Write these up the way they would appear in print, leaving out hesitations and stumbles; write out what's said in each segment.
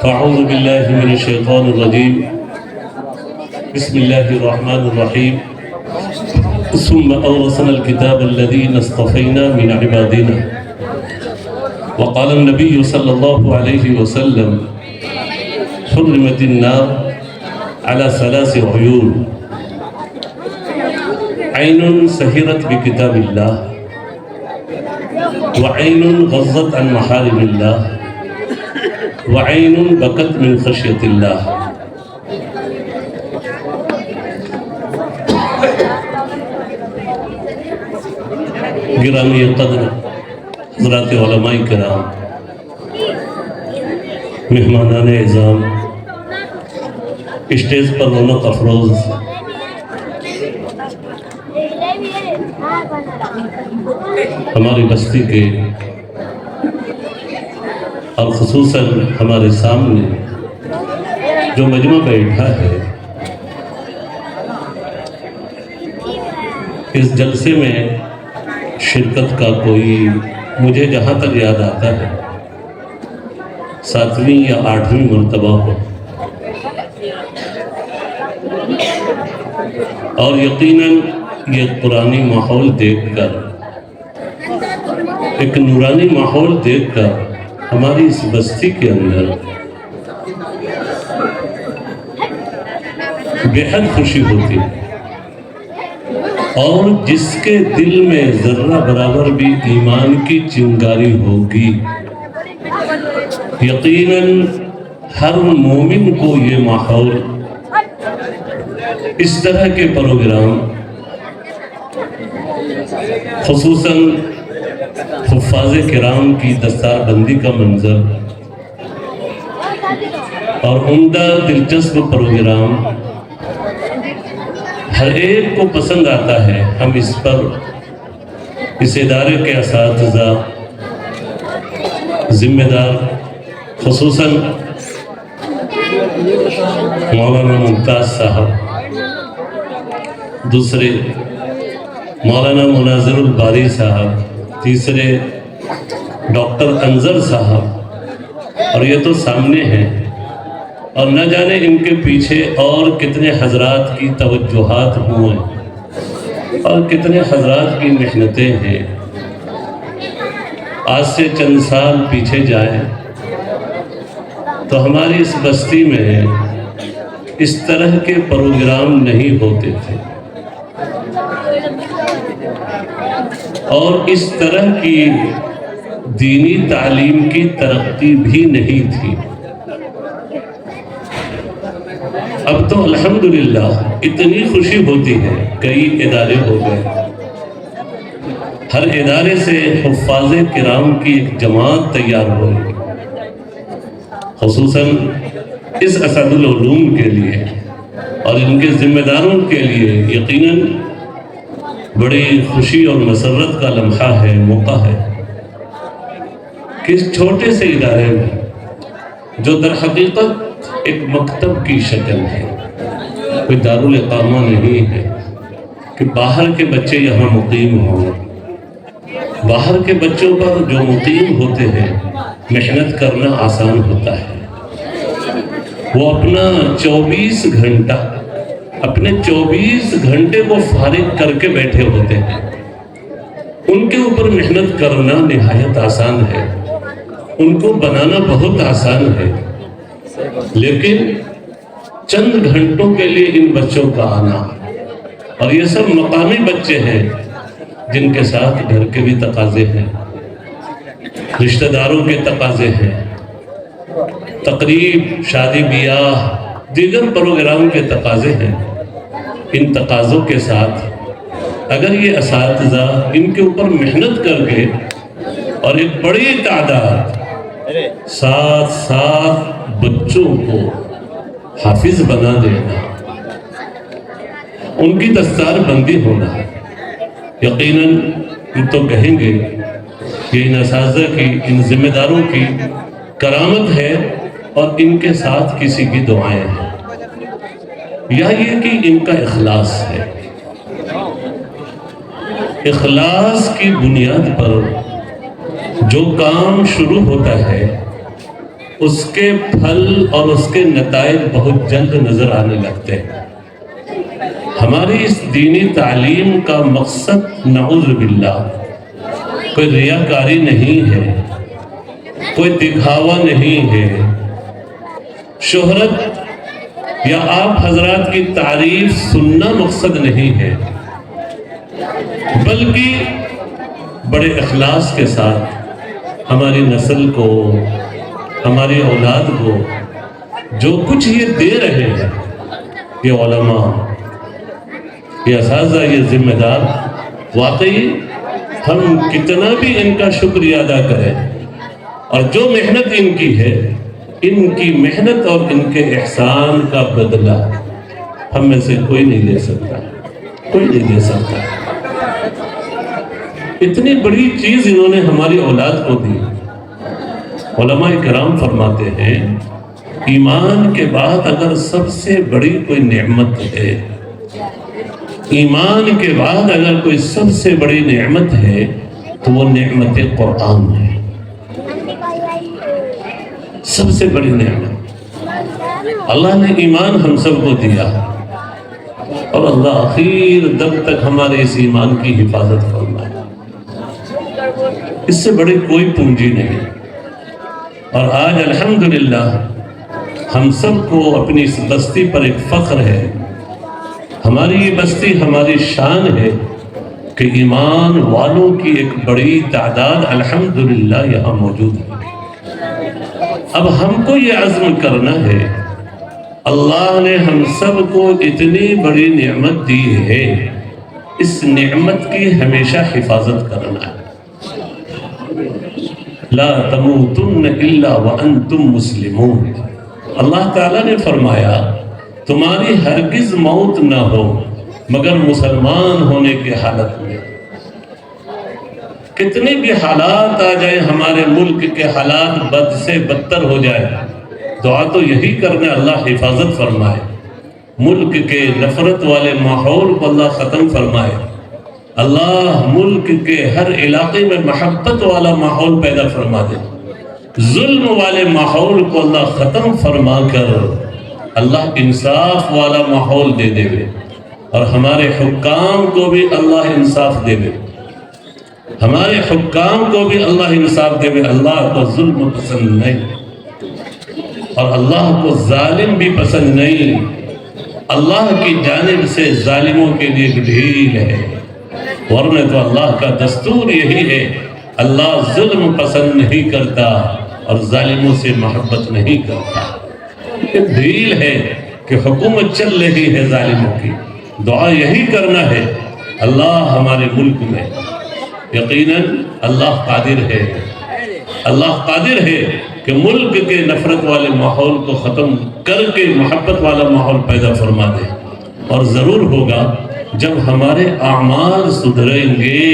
فاعوذ باللہ من الشیطان الرجیم بسم اللہ الرحمن الرحیم ثم اورثنا الكتاب الذين اصطفينا من عبادنا وقال النبي صلی اللہ علیہ وسلم حرمت النار على ثلاث عیون عین سہرت بکتاب اللہ وعین غضت عن محارم اللہ وعین بکت من خشیت اللہ۔ گرامی قدر حضرات علماء کرام، مہمانان اعظام، اسٹیج پر رونق افروز ہماری بستی کے اور خصوصاً ہمارے سامنے جو مجمع بیٹھا ہے، اس جلسے میں شرکت کا کوئی مجھے جہاں تک یاد آتا ہے 7ویں یا 8ویں مرتبہ ہو، اور یقیناً یہ قرآنی ماحول دیکھ کر، ایک نورانی ماحول دیکھ کر ہماری اس بستی کے اندر بے حد خوشی ہوتی، اور جس کے دل میں ذرہ برابر بھی ایمان کی چنگاری ہوگی، یقیناً ہر مومن کو یہ ماحول، اس طرح کے پروگرام، خصوصاً حفاظ کرام کی دستار بندی کا منظر اور عمدہ دلچسپ پروگرام ہر ایک کو پسند آتا ہے۔ ہم اس پر، اس ادارے کے اساتذہ، ذمہ دار، خصوصاً مولانا ممتاز صاحب، دوسرے مولانا مناظر الباری صاحب، تیسرے ڈاکٹر انظر صاحب، اور یہ تو سامنے ہیں، اور نہ جانے ان کے پیچھے اور کتنے حضرات کی توجہات ہوئے اور کتنے حضرات کی محنتیں ہیں۔ آج سے چند سال پیچھے جائیں تو ہماری اس بستی میں اس طرح کے پروگرام نہیں ہوتے تھے، اور اس طرح کی دینی تعلیم کی ترقی بھی نہیں تھی۔ اب تو الحمدللہ اتنی خوشی ہوتی ہے، کئی ادارے ہو گئے، ہر ادارے سے حفاظ کرام کی ایک جماعت تیار ہوئی، خصوصاً اس اسد العلوم کے لیے اور ان کے ذمہ داروں کے لیے یقیناً بڑی خوشی اور مسرت کا لمحہ ہے، موقع ہے کہ اس چھوٹے سے ادارے میں، جو در حقیقت ایک مکتب کی شکل ہے، کوئی دارالاقامہ نہیں ہے کہ باہر کے بچے یہاں مقیم ہوں۔ باہر کے بچوں پر جو مقیم ہوتے ہیں محنت کرنا آسان ہوتا ہے، وہ اپنے 24 گھنٹے کو فارغ کر کے بیٹھے ہوتے ہیں، ان کے اوپر محنت کرنا نہایت آسان ہے، ان کو بنانا بہت آسان ہے، لیکن چند گھنٹوں کے لیے ان بچوں کا آنا، اور یہ سب مقامی بچے ہیں جن کے ساتھ گھر کے بھی تقاضے ہیں، رشتہ داروں کے تقاضے ہیں، تقریب، شادی بیاہ، دیگر پروگرام کے تقاضے ہیں۔ ان تقاضوں کے ساتھ اگر یہ اساتذہ ان کے اوپر محنت کر کے اور ایک بڑی تعداد 7 بچوں کو حافظ بنا دینا، ان کی دستار بندی ہونا، یقیناً ہم تو کہیں گے کہ ان اساتذہ کی، ان ذمہ داروں کی کرامت ہے، اور ان کے ساتھ کسی کی دعائیں ہیں، یا یہ کہ ان کا اخلاص ہے۔ اخلاص کی بنیاد پر جو کام شروع ہوتا ہے اس کے پھل اور اس کے نتائج بہت جلد نظر آنے لگتے ہیں۔ ہماری اس دینی تعلیم کا مقصد نعوذ باللہ کوئی ریاکاری نہیں ہے، کوئی دکھاوا نہیں ہے، شہرت یا آپ حضرات کی تعریف سننا مقصد نہیں ہے، بلکہ بڑے اخلاص کے ساتھ ہماری نسل کو، ہماری اولاد کو جو کچھ یہ دے رہے ہیں، یہ علماء، یہ اساتذہ، یہ ذمہ دار، واقعی ہم کتنا بھی ان کا شکریہ ادا کریں، اور جو محنت ان کی ہے، ان کی محنت اور ان کے احسان کا بدلہ ہم میں سے کوئی نہیں دے سکتا، کوئی نہیں دے سکتا۔ اتنی بڑی چیز انہوں نے ہماری اولاد کو دی۔ علماء کرام فرماتے ہیں ایمان کے بعد اگر سب سے بڑی کوئی نعمت ہے، ایمان کے بعد اگر کوئی سب سے بڑی نعمت ہے تو وہ نعمت قرآن ہے، سب سے بڑی نعمت۔ اللہ نے ایمان ہم سب کو دیا، اور اللہ آخر دم تک ہمارے اس ایمان کی حفاظت فرمائے، اس سے بڑی کوئی پونجی نہیں۔ اور آج الحمدللہ ہم سب کو اپنی اس بستی پر ایک فخر ہے، ہماری یہ بستی ہماری شان ہے کہ ایمان والوں کی ایک بڑی تعداد الحمدللہ یہاں موجود ہے۔ اب ہم کو یہ عزم کرنا ہے، اللہ نے ہم سب کو اتنی بڑی نعمت دی ہے، اس نعمت کی ہمیشہ حفاظت کرنا ہے۔ لا تموتن الا وانتم مسلمون، اللہ تعالیٰ نے فرمایا تمہاری ہرگز موت نہ ہو مگر مسلمان ہونے کے حالت میں۔ کتنے بھی حالات آ جائیں، ہمارے ملک کے حالات بد سے بدتر ہو جائے، دعا تو یہی کرنا اللہ حفاظت فرمائے، ملک کے نفرت والے ماحول کو اللہ ختم فرمائے، اللہ ملک کے ہر علاقے میں محبت والا ماحول پیدا فرما دے، ظلم والے ماحول کو اللہ ختم فرما کر اللہ انصاف والا ماحول دے دے، اور ہمارے حکام کو بھی اللہ انصاف دے دے، ہمارے حکام کو بھی اللہ انصاف دے دے۔ اللہ کو ظلم پسند نہیں، اور اللہ کو ظالم بھی پسند نہیں، اللہ کی جانب سے ظالموں کے لیے ایک ڈھیل ہے، ورنہ تو اللہ کا دستور یہی ہے، اللہ ظلم پسند نہیں کرتا اور ظالموں سے محبت نہیں کرتا۔ ایک ڈھیل ہے کہ حکومت چل رہی ہے ظالموں کی، دعا یہی کرنا ہے اللہ ہمارے ملک میں، یقیناً اللہ قادر ہے، اللہ قادر ہے کہ ملک کے نفرت والے ماحول کو ختم کر کے محبت والا ماحول پیدا فرما دے، اور ضرور ہوگا جب ہمارے اعمال سدھریں گے،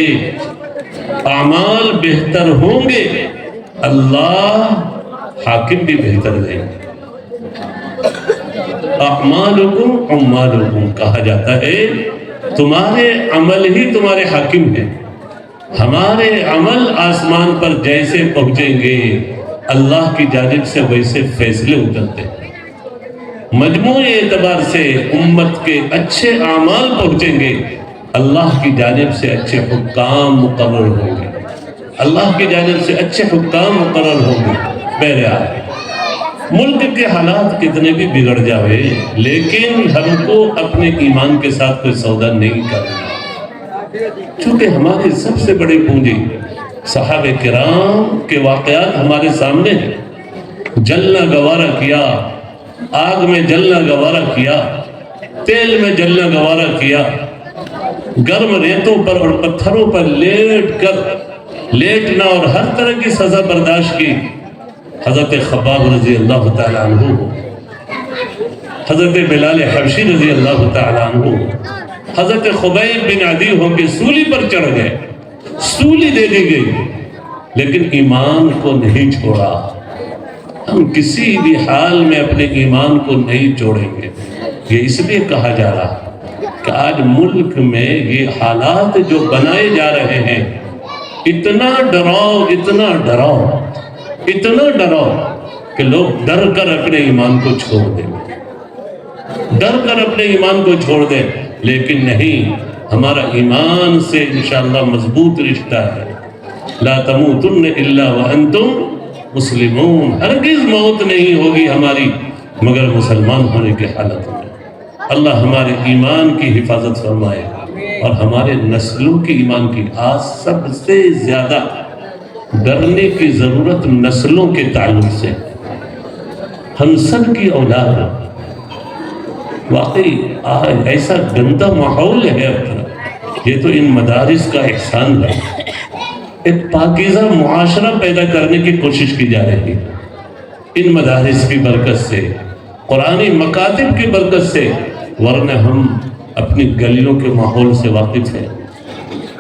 اعمال بہتر ہوں گے، اللہ حاکم بھی بہتر دیں گے۔ اعمالکم عمالکم کہا جاتا ہے تمہارے عمل ہی تمہارے حاکم ہیں، ہمارے عمل آسمان پر جیسے پہنچیں گے اللہ کی جانب سے ویسے فیصلے اترتے ہیں، مجموعی اعتبار سے امت کے اچھے اعمال پہنچیں گے، اللہ کی جانب سے اچھے حکام مقرر ہوں گے، اللہ کی جانب سے اچھے حکام مقرر ہوں گے۔ بہرحال ملک کے حالات کتنے بھی بگڑ جاوے، لیکن ہم کو اپنے ایمان کے ساتھ کوئی سودا نہیں کرنا، چونکہ ہماری سب سے بڑی پونجی صحابہ کرام کے واقعات ہمارے سامنے ہیں۔ جلنا گوارا کیا، آگ میں جلنا گوارا کیا، تیل میں جلنا گوارا کیا، گرم ریتوں پر اور پتھروں پر لیٹنا اور ہر طرح کی سزا برداشت کی۔ حضرت خباب رضی اللہ تعالیٰ عنہ، حضرت بلال حبشی رضی اللہ تعالیٰ عنہ، حضرت خبیب بن عدی ہو کے سولی پر چڑھ گئے، سولی دے دی گئی، لیکن ایمان کو نہیں چھوڑا۔ ہم کسی بھی حال میں اپنے ایمان کو نہیں چھوڑیں گے۔ یہ اس لیے کہا جا رہا کہ آج ملک میں یہ حالات جو بنائے جا رہے ہیں، اتنا ڈراؤ، اتنا ڈراؤ، اتنا ڈراؤ کہ لوگ ڈر کر اپنے ایمان کو چھوڑ دیں، ڈر کر اپنے ایمان کو چھوڑ دیں، لیکن نہیں، ہمارا ایمان سے انشاءاللہ مضبوط رشتہ ہے۔ لا تموتن الا وانتم مسلمون، ہرگز موت نہیں ہوگی ہماری مگر مسلمان ہونے کی حالت میں۔ اللہ ہمارے ایمان کی حفاظت فرمائے اور ہمارے نسلوں کی ایمان کی۔ آج سب سے زیادہ ڈرنے کی ضرورت نسلوں کے تعلق سے، ہم سب کی اولاد واقعی آج ایسا گندا ماحول ہے، یہ تو ان مدارس کا احسان ہے۔ ایک پاکیزہ معاشرہ پیدا کرنے کی کوشش کی جا رہی ہے ان مدارس کی برکت سے، قرآنی مکاتب کی برکت سے، ورنہ ہم اپنی گلیوں کے ماحول سے واقف ہیں،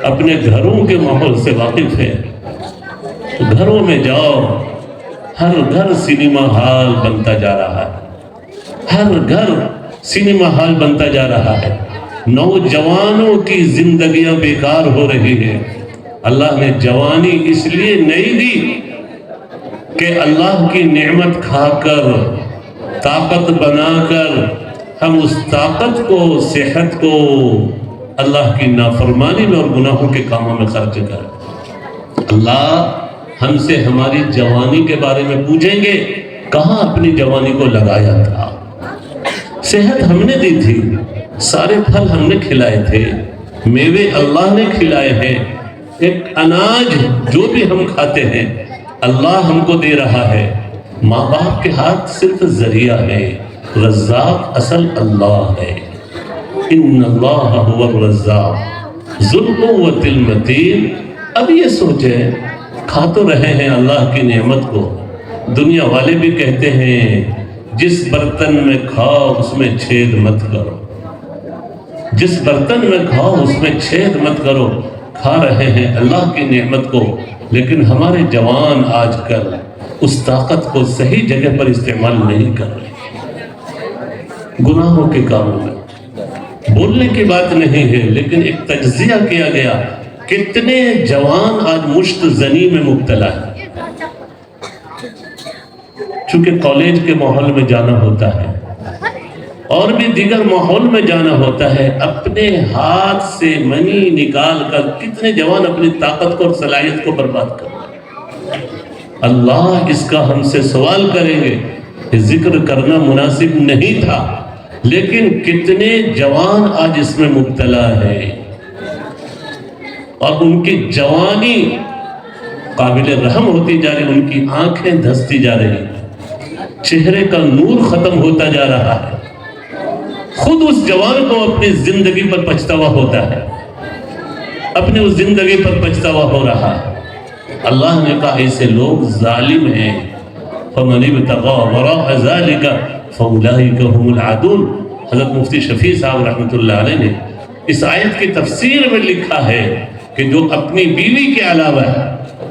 اپنے گھروں کے ماحول سے واقف ہیں۔ گھروں میں جاؤ، ہر گھر سینما ہال بنتا جا رہا ہے، ہر گھر سینما ہال بنتا جا رہا ہے، نوجوانوں کی زندگیاں بیکار ہو رہی ہیں۔ اللہ نے جوانی اس لیے نہیں دی کہ اللہ کی نعمت کھا کر، طاقت بنا کر ہم اس طاقت کو، صحت کو اللہ کی نافرمانی میں اور گناہوں کے کاموں میں خرچ کریں۔ اللہ ہم سے ہماری جوانی کے بارے میں پوچھیں گے، کہاں اپنی جوانی کو لگایا تھا؟ صحت ہم نے دی تھی، سارے پھل ہم نے کھلائے تھے، میوے اللہ نے کھلائے ہیں، ایک اناج جو بھی ہم کھاتے ہیں اللہ ہم کو دے رہا ہے۔ ماں باپ کے ہاتھ صرف ذریعہ ہے، رزاق اصل اللہ ہے۔ ان اللہ هو الرزاق ذو القوة المتین۔ اب یہ سوچیں، کھا تو رہے ہیں اللہ کی نعمت کو، دنیا والے بھی کہتے ہیں جس برتن میں کھاؤ اس میں چھید مت کرو، جس برتن میں کھاؤ اس میں چھید مت کرو۔ کھا رہے ہیں اللہ کی نعمت کو، لیکن ہمارے جوان آج کل اس طاقت کو صحیح جگہ پر استعمال نہیں کر رہے، گناہوں کے کاموں میں۔ بولنے کی بات نہیں ہے، لیکن ایک تجزیہ کیا گیا، کتنے جوان آج مشت زنی میں مبتلا ہے۔ چونکہ کالج کے ماحول میں جانا ہوتا ہے اور بھی دیگر ماحول میں جانا ہوتا ہے، اپنے ہاتھ سے منی نکال کر کتنے جوان اپنی طاقت کو اور صلاحیت کو برباد کر رہے ہیں۔ اللہ اس کا ہم سے سوال کریں گے، ذکر کرنا مناسب نہیں تھا، لیکن کتنے جوان آج اس میں مبتلا ہے اور ان کی جوانی قابل رحم ہوتی جا رہی، ان کی آنکھیں دھستی جا رہی، چہرے کا نور ختم ہوتا جا رہا ہے۔ خود اس جوان کو اپنی زندگی پر پچھتاوا ہوتا ہے، اپنی اس زندگی پر پچھتاوا ہو رہا ہے۔ اللہ نے کہا ایسے لوگ ظالم ہیں، فَمَنِ ابْتَغَىٰ وَرَاءَ ذَلِكَ فَأُولَٰئِكَ هُمُ الْعَادُونَ۔ حضرت مفتی شفیع صاحب رحمۃ اللہ علیہ نے اس آیت کی تفسیر میں لکھا ہے کہ جو اپنی بیوی کے علاوہ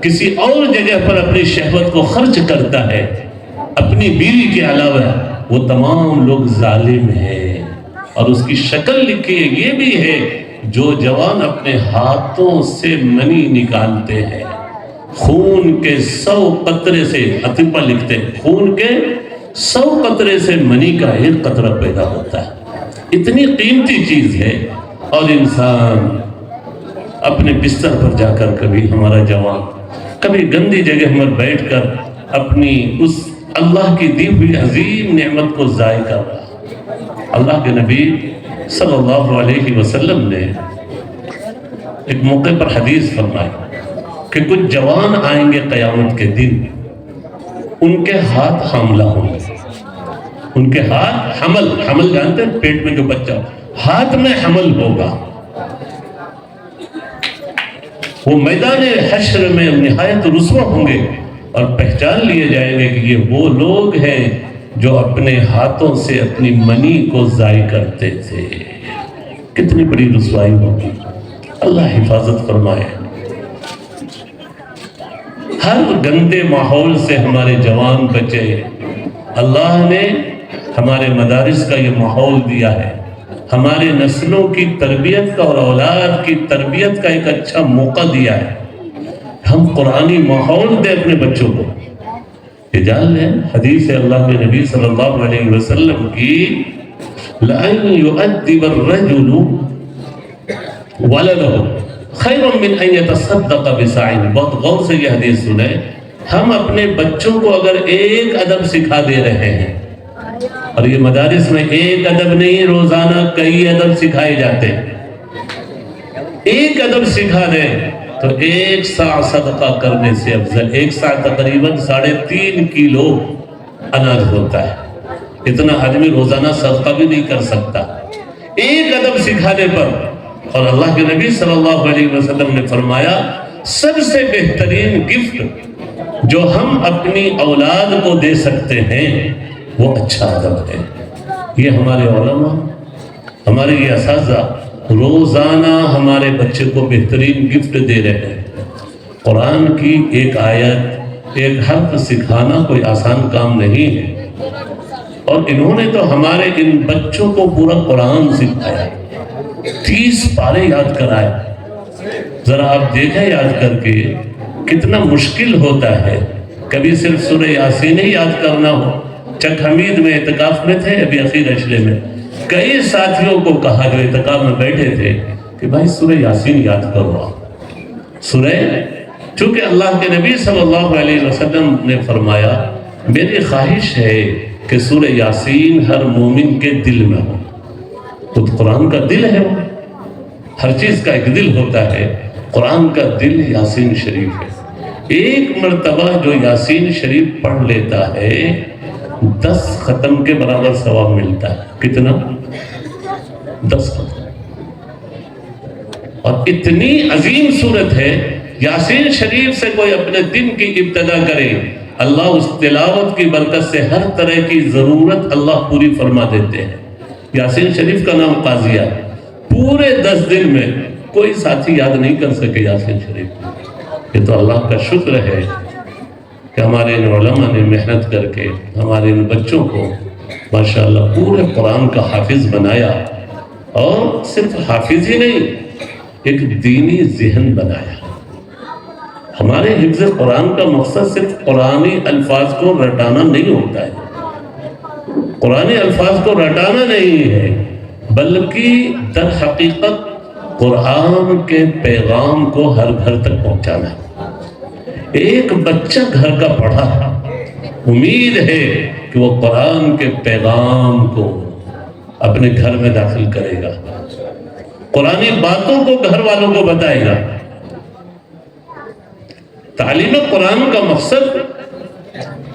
کسی اور جگہ پر اپنی شہوت کو خرچ کرتا ہے، اپنی بیوی کے علاوہ، وہ تمام لوگ ظالم ہیں۔ اور اس کی شکل لکھی ہے، یہ بھی ہے جو جوان اپنے ہاتھوں سے منی نکالتے ہیں، خون کے 100 قطرے سے، اطباء لکھتے ہیں خون کے 100 قطرے سے منی کا ایک قطرہ پیدا ہوتا ہے۔ اتنی قیمتی چیز ہے، اور انسان اپنے بستر پر جا کر کبھی ہمارا جوان کبھی گندی جگہ میں بیٹھ کر اپنی اس اللہ کی دی ہوئی عظیم نعمت کو ضائع کر رہا۔ اللہ کے نبی صلی اللہ علیہ وسلم نے ایک موقع پر حدیث فرمائی کہ کچھ جوان آئیں گے قیامت کے دن، ان کے ہاتھ حاملہ ہوں گے، ان کے ہاتھ حمل جانتے ہیں، پیٹ میں جو بچہ ہاتھ میں حمل ہوگا، وہ میدان حشر میں نہایت رسوا ہوں گے اور پہچان لیے جائیں گے کہ یہ وہ لوگ ہیں جو اپنے ہاتھوں سے اپنی منی کو ضائع کرتے تھے۔ کتنی بڑی رسوائی ہوگی، اللہ حفاظت فرمائے۔ ہر گندے ماحول سے ہمارے جوان بچے، اللہ نے ہمارے مدارس کا یہ ماحول دیا ہے، ہمارے نسلوں کی تربیت کا اور اولاد کی تربیت کا ایک اچھا موقع دیا ہے۔ ہم قرآنی ماحول دیں اپنے بچوں کو، یہ جان لیں حدیث اللہ کے نبی صلی اللہ علیہ وسلم کی لَأَن يُؤَدِّبَ الرَّجُلُ وَلَدَهُ خَيْرٌ مِّنْ أَن يَتَصَدَّقَ بِسَاعٍ۔ بہت غور سے یہ حدیث سنیں، ہم اپنے بچوں کو اگر ایک ادب سکھا دے رہے ہیں، اور یہ مدارس میں ایک ادب نہیں، روزانہ کئی ادب سکھائے جاتے ہیں، ایک ادب سکھا دیں تو 1 ساع صدقہ کرنے سے افضل، 1 ساع تقریباً 3.5 کلو اناج ہوتا ہے، اتنا آدمی روزانہ صدقہ بھی نہیں کر سکتا ایک ادب سکھانے پر۔ اور اللہ کے نبی صلی اللہ علیہ وسلم نے فرمایا سب سے بہترین گفٹ جو ہم اپنی اولاد کو دے سکتے ہیں وہ اچھا ادب ہے۔ یہ ہمارے علماء، ہمارے یہ اساتذہ روزانہ ہمارے بچے کو بہترین گفٹ دے رہے ہیں۔ قرآن کی ایک آیت، ایک حرف سکھانا کوئی آسان کام نہیں ہے، اور انہوں نے تو ہمارے ان بچوں کو پورا قرآن سکھایا، 30 پارے یاد کرائے۔ ذرا آپ دیکھیں یاد کر کے کتنا مشکل ہوتا ہے۔ کبھی صرف سورہ یاسین ہی یاد کرنا ہو۔ چک حمید میں اعتکاف میں تھے ابھی اخیر اشرے میں، کئی ساتھیوں کو کہا جو اعتکاف میں بیٹھے تھے کہ بھائی سورہ یاسین یاد کرو آپ سورہ، چونکہ اللہ کے نبی صلی اللہ علیہ وسلم نے فرمایا میری خواہش ہے کہ سورہ یاسین ہر مومن کے دل میں ہو۔ تو قرآن کا دل ہے، وہ ہر چیز کا ایک دل ہوتا ہے، قرآن کا دل یاسین شریف ہے۔ ایک مرتبہ جو یاسین شریف پڑھ لیتا ہے 10 ختم کے برابر ثواب ملتا ہے۔ کتنا؟ 10 ختم۔ اور اتنی عظیم صورت ہے، یاسین شریف سے کوئی اپنے دن کی ابتدا کرے، اللہ اس تلاوت کی برکت سے ہر طرح کی ضرورت اللہ پوری فرما دیتے ہیں۔ یاسین شریف کا نام قاضیہ، پورے 10 دن میں کوئی ساتھی یاد نہیں کر سکے یاسین شریف۔ یہ تو اللہ کا شکر ہے کہ ہمارے ان علماء نے محنت کر کے ہمارے ان بچوں کو ماشاءاللہ پورے قرآن کا حافظ بنایا، اور صرف حافظ ہی نہیں، ایک دینی ذہن بنایا۔ ہمارے حفظ قرآن کا مقصد صرف قرآنی الفاظ کو رٹانا نہیں ہوتا ہے، قرآنی الفاظ کو رٹانا نہیں ہے، بلکہ در حقیقت قرآن کے پیغام کو ہر گھر تک پہنچانا ہے۔ ایک بچہ گھر کا پڑھا امید ہے کہ وہ قرآن کے پیغام کو اپنے گھر میں داخل کرے گا، قرآنی باتوں کو گھر والوں کو بتائے گا۔ تعلیم قرآن کا مقصد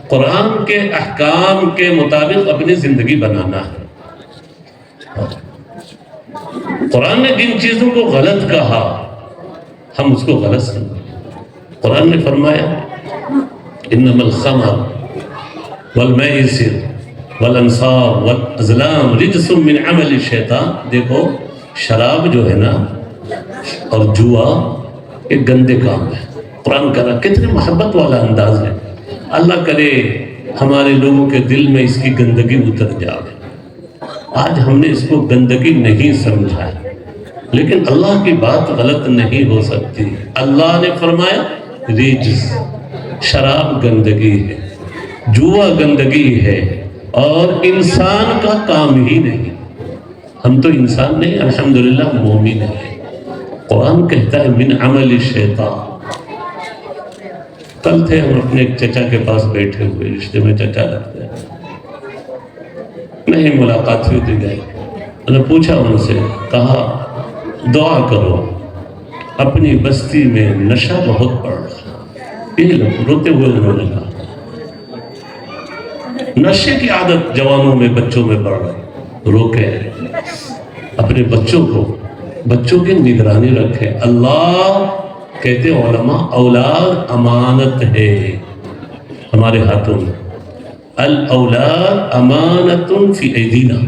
قرآن کے احکام کے مطابق اپنی زندگی بنانا ہے۔ قرآن نے جن چیزوں کو غلط کہا ہم اس کو غلط سمجھیں۔ قرآن نے فرمایا انما الخمر والمیسر والانصاب والازلام رجس من عمل الشیطان۔ دیکھو شراب جو ہے نا اور جوا ایک گندے کام ہے۔ قرآن کہہ رہا کتنے محبت والا انداز ہے، اللہ کرے ہمارے لوگوں کے دل میں اس کی گندگی اتر جائے۔ آج ہم نے اس کو گندگی نہیں سمجھا ہے، لیکن اللہ کی بات غلط نہیں ہو سکتی۔ اللہ نے فرمایا ریجس، شراب گندگی ہے، جوا گندگی ہے، اور انسان کا کام ہی نہیں۔ ہم تو انسان نہیں، الحمدللہ مومن ہے۔ قرآن کہتا ہے من عمل الشیطان۔ کل تھے ہم اپنے ایک چچا کے پاس بیٹھے ہوئے، رشتے میں چچا لگتے ہیں، نہیں ملاقات ہوئی تھی، گئے، میں نے پوچھا ان سے، کہا دعا کرو، اپنی بستی میں نشہ بہت بڑھ رہا۔ یہ لوگ روتے ہوئے انہوں نے کہا نشے کی عادت جوانوں میں بچوں میں بڑھ رہی، روکے اپنے بچوں کو، بچوں کی نگرانی رکھے۔ اللہ کہتے علماء اولاد امانت ہے ہمارے ہاتھوں میں، الاولاد امانت فی ایدینا۔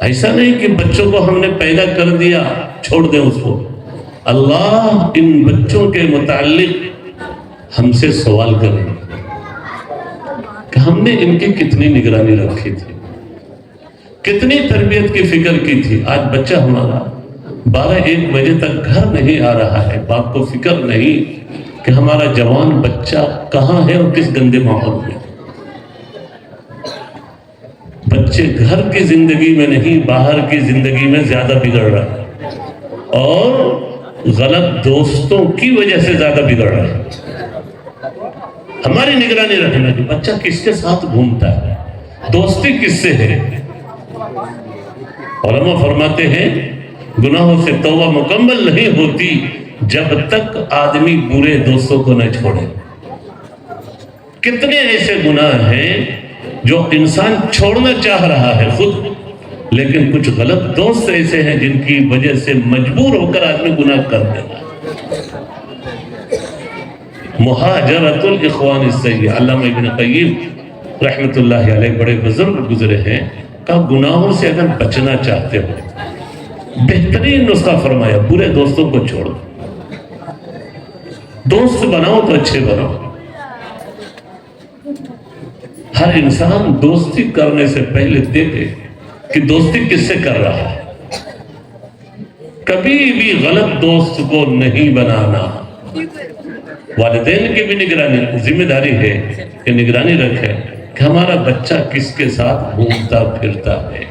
ایسا نہیں کہ بچوں کو ہم نے پیدا کر دیا چھوڑ دیں اس کو، اللہ ان بچوں کے متعلق ہم سے سوال کریں کہ ہم نے ان کی کتنی نگرانی رکھی تھی، کتنی تربیت کی فکر کی تھی۔ آج بچہ ہمارا 12-1 بجے تک گھر نہیں آ رہا ہے، باپ کو فکر نہیں کہ ہمارا جوان بچہ کہاں ہے اور کس گندے ماحول میں. بچے گھر کی زندگی میں نہیں، باہر کی زندگی میں زیادہ بگڑ رہا ہے، اور غلط دوستوں کی وجہ سے زیادہ بگڑ رہا ہے. ہماری نگرانی رکھنا کہ بچہ کس کے ساتھ گھومتا ہے، دوستی کس سے ہے. علماء فرماتے ہیں گناہوں سے توبہ مکمل نہیں ہوتی جب تک آدمی برے دوستوں کو نہ چھوڑے. کتنے ایسے گناہ ہیں جو انسان چھوڑنا چاہ رہا ہے خود، لیکن کچھ غلط دوست ایسے ہیں جن کی وجہ سے مجبور ہو کر آدمی گناہ کر دیتا. مہاجرت الاخوان السیئہ، علامہ ابن قیم رحمت اللہ علیہ بڑے بزرگ گزرے ہیں، کہا گناہوں سے اگر بچنا چاہتے ہو بہترین نسخہ فرمایا برے دوستوں کو چھوڑو. دوست بناؤ تو اچھے بناؤ. ہر انسان دوستی کرنے سے پہلے دیکھے کہ دوستی کس سے کر رہا ہے. کبھی بھی غلط دوست کو نہیں بنانا. والدین کی بھی نگرانی ذمہ داری ہے کہ نگرانی رکھے کہ ہمارا بچہ کس کے ساتھ گھومتا پھرتا ہے.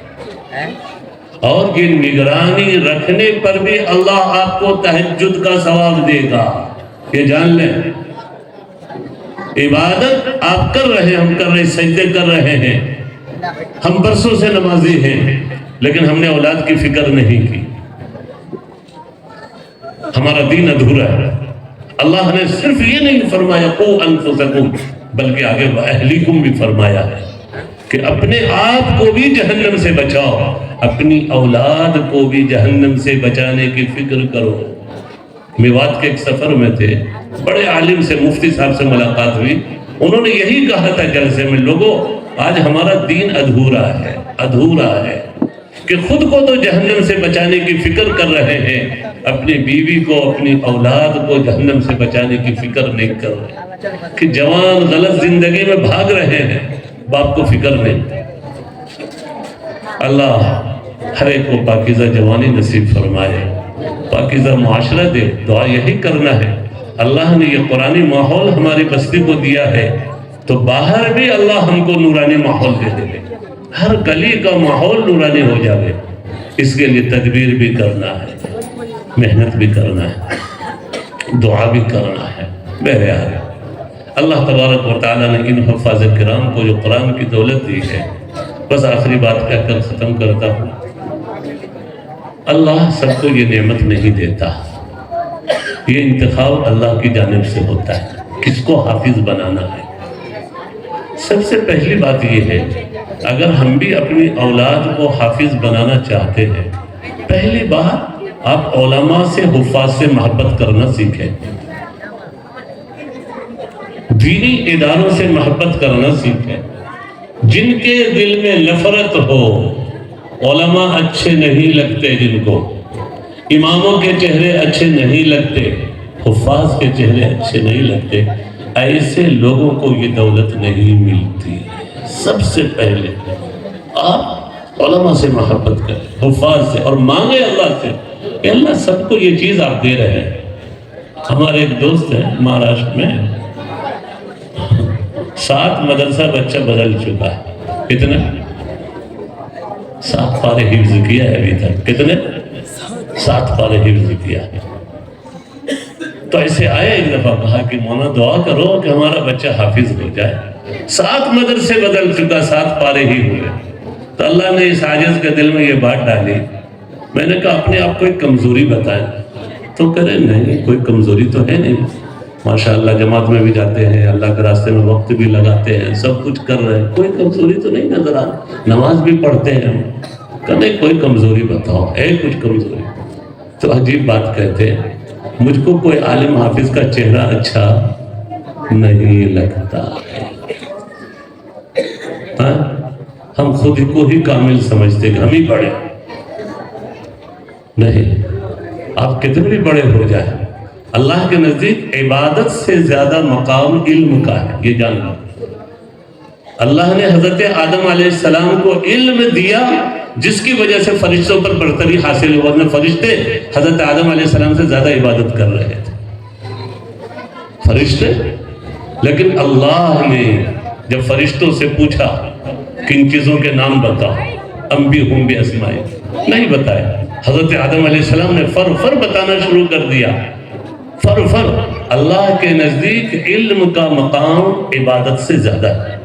اور یہ نگرانی رکھنے پر بھی اللہ آپ کو تہجد کا ثواب دے گا. یہ جان لیں، عبادت آپ کر رہے ہیں، ہم کر رہے ہیں، سجدے کر رہے ہیں، ہم برسوں سے نمازی ہیں، لیکن ہم نے اولاد کی فکر نہیں کی. ہمارا دین ادھورا ہے. اللہ نے صرف یہ نہیں فرمایا قو انفسکم، بلکہ آگے اہلیکم بھی فرمایا ہے کہ اپنے آپ کو بھی جہنم سے بچاؤ، اپنی اولاد کو بھی جہنم سے بچانے کی فکر کرو. میوات کے ایک سفر میں تھے، بڑے عالم سے مفتی صاحب سے ملاقات ہوئی. انہوں نے یہی کہا تھا جلسے میں، لوگوں آج ہمارا دین ادھورا ہے کہ خود کو تو جہنم سے بچانے کی فکر کر رہے ہیں، اپنی بیوی کو اپنی اولاد کو جہنم سے بچانے کی فکر نہیں کر رہے. کہ جوان غلط زندگی میں بھاگ رہے ہیں، باپ کو فکر نہیں. اللہ ہر ایک کو پاکیزہ جوانی نصیب فرمائے، پاکیزہ معاشرہ دے. دعا یہی کرنا ہے. اللہ نے یہ قرآنی ماحول ہماری بستی کو دیا ہے تو باہر بھی اللہ ہم کو نورانی ماحول دے دے. ہر گلی کا ماحول نورانی ہو جائے. اس کے لیے تدبیر بھی کرنا ہے، محنت بھی کرنا ہے، دعا بھی کرنا ہے. بہرحال اللہ تبارک و تعالیٰ نے ان حفاظ کرام کو جو قرآن کی دولت دی ہے، بس آخری بات کہہ کر ختم کرتا ہوں. اللہ سب کو یہ نعمت نہیں دیتا، یہ انتخاب اللہ کی جانب سے ہوتا ہے کس کو حافظ بنانا ہے. سب سے پہلی بات یہ ہے، اگر ہم بھی اپنی اولاد کو حافظ بنانا چاہتے ہیں، پہلی بات آپ علماء سے، حفاظ سے محبت کرنا سیکھیں. دینی اداروں سے محبت کرنا سیکھیں. جن کے دل میں نفرت ہو، علماء اچھے نہیں لگتے جن کو، اماموں کے چہرے اچھے نہیں لگتے، حفاظ کے چہرے اچھے نہیں لگتے، ایسے لوگوں کو یہ دولت نہیں ملتی. سب سے پہلے آپ علماء سے محبت کریں، حفاظ سے، اور مانگے اللہ سے کہ اللہ سب کو یہ چیز آپ دے رہے ہیں. ہمارے ایک دوست ہیں مہاراشٹر میں، 7 مدرسہ بچہ بدل چکا ہے. کتنے؟ 7 پارے حفظ کیا ہے ابھی تک. کتنے؟ 7 پارے حفظ کیا ہے. تو ایسے آئے ایک دفعہ، کہا کہ مولانا دعا کرو کہ ہمارا بچہ حافظ ہو جائے. 7 مدرسے بدل چکا، 7 پارے ہی ہوئے. تو اللہ نے اس عاجز کے دل میں یہ بات ڈالی. میں نے کہا اپنے آپ کو ایک کمزوری بتائیں. تو کہہ رہے نہیں کوئی کمزوری تو ہے نہیں، ماشاءاللہ جماعت میں بھی جاتے ہیں، اللہ کے راستے میں وقت بھی لگاتے ہیں، سب کچھ کر رہے ہیں، کوئی کمزوری تو نہیں نظر آ، نماز بھی پڑھتے ہیں ہم. کہتے کوئی کمزوری بتاؤ، ہے کچھ کمزوری؟ تو عجیب بات کہتے ہیں، مجھ کو کوئی عالم حافظ کا چہرہ اچھا نہیں لگتا. ہم خود کو ہی کامل سمجھتے کہ ہم ہی بڑے. نہیں، آپ کتنے بھی بڑے ہو جائیں، اللہ کے نزدیک عبادت سے زیادہ مقام علم کا ہے. یہ جاننا، اللہ نے حضرت آدم علیہ السلام کو علم دیا جس کی وجہ سے فرشتوں پر برتری حاصل ہوا. ورنہ فرشتے حضرت آدم علیہ السلام سے زیادہ عبادت کر رہے تھے. فرشتے. لیکن اللہ نے جب فرشتوں سے پوچھا کن چیزوں کے نام بتا، انبئہم باسمائہم، نہیں بتائے. حضرت آدم علیہ السلام نے فر بتانا شروع کر دیا. فر اللہ کے نزدیک علم کا مقام عبادت سے زیادہ ہے.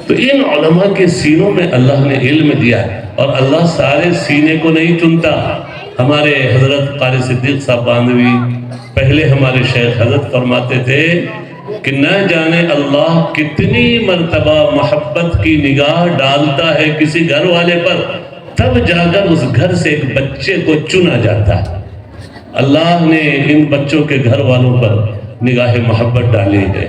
تو ان علماء کے سینوں میں اللہ نے علم دیا ہے، اور اللہ سارے سینے کو نہیں چنتا. ہمارے حضرت قاری صدیق صاحب باندھوی، پہلے ہمارے شیخ حضرت فرماتے تھے کہ نہ جانے اللہ کتنی مرتبہ محبت کی نگاہ ڈالتا ہے کسی گھر والے پر، تب جا کر اس گھر سے ایک بچے کو چنا جاتا ہے. اللہ نے ان بچوں کے گھر والوں پر نگاہ محبت ڈالی ہے،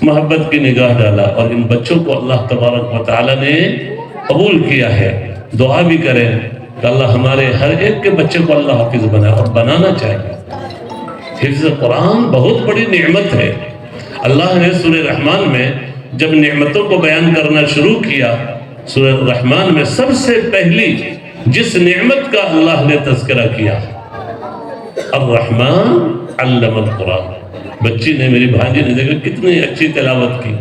محبت کی نگاہ ڈالا، اور ان بچوں کو اللہ تبارک و تعالی نے قبول کیا ہے. دعا بھی کریں کہ اللہ ہمارے ہر ایک کے بچے کو اللہ حافظ بنائے، اور بنانا چاہیے. حفظ قرآن بہت بڑی نعمت ہے. اللہ نے سورہ رحمان میں جب نعمتوں کو بیان کرنا شروع کیا، سورہ رحمان میں سب سے پہلی جس نعمت کا اللہ نے تذکرہ کیا، الرحمن علم القرآن. بچی نے، میری بھانجی نے دیکھا کتنی اچھی تلاوت کی.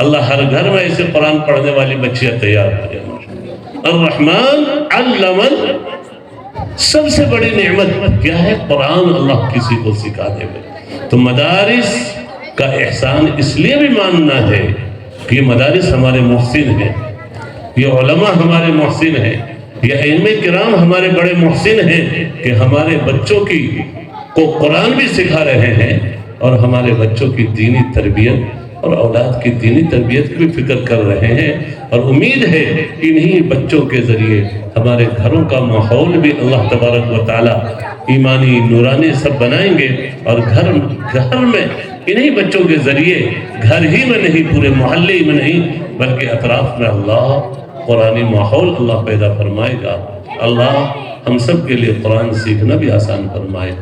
اللہ ہر گھر میں ایسے قرآن پڑھنے والی بچیاں تیار کرے. الرحمن علم، سب سے بڑی نعمت کیا ہے؟ قرآن اللہ کسی کو سکھا دے گا. تو مدارس کا احسان اس لیے بھی ماننا ہے کہ یہ مدارس ہمارے محسن ہیں، یہ علماء ہمارے محسن ہیں، یہ ائمہ کرام ہمارے بڑے محسن ہیں کہ ہمارے بچوں کو قرآن بھی سکھا رہے ہیں، اور ہمارے بچوں کی دینی تربیت اور اولاد کی دینی تربیت کی بھی فکر کر رہے ہیں. اور امید ہے انہی بچوں کے ذریعے ہمارے گھروں کا ماحول بھی اللہ تبارک و تعالی ایمانی نورانی سب بنائیں گے. اور گھر میں انہی بچوں کے ذریعے، گھر ہی میں نہیں پورے محلے میں نہیں بلکہ اطراف میں اللہ قرآنی ماحول اللہ پیدا فرمائے گا. اللہ ہم سب کے لیے قرآن سیکھنا بھی آسان فرمائے،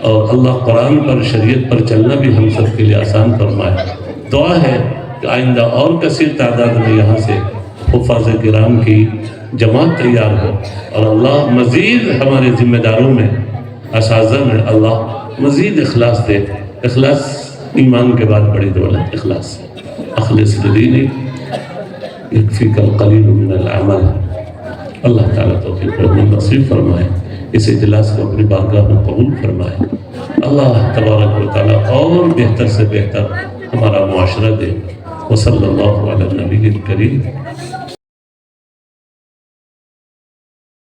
اور اللہ قرآن پر، شریعت پر چلنا بھی ہم سب کے لیے آسان فرمائے. دعا ہے کہ آئندہ اور کثیر تعداد میں یہاں سے حفاظ کرام کی جماعت تیار ہو، اور اللہ مزید ہمارے ذمہ داروں میں، اساتذہ میں اللہ مزید اخلاص دے. اخلاص ایمان کے بعد بڑی دولت اخلاص ہے. اخلص لدینی یکفیک القلیل من العمل. اللہ تعالیٰ توفیق نصیب فرمائے، اس اجلاس کو اپنی بارگاہ میں قبول فرمائے. اللہ تبارک و تعالیٰ اور بہتر سے بہتر ہمارا معاشرہ دے. وصلی اللہ علی النبی الکریم.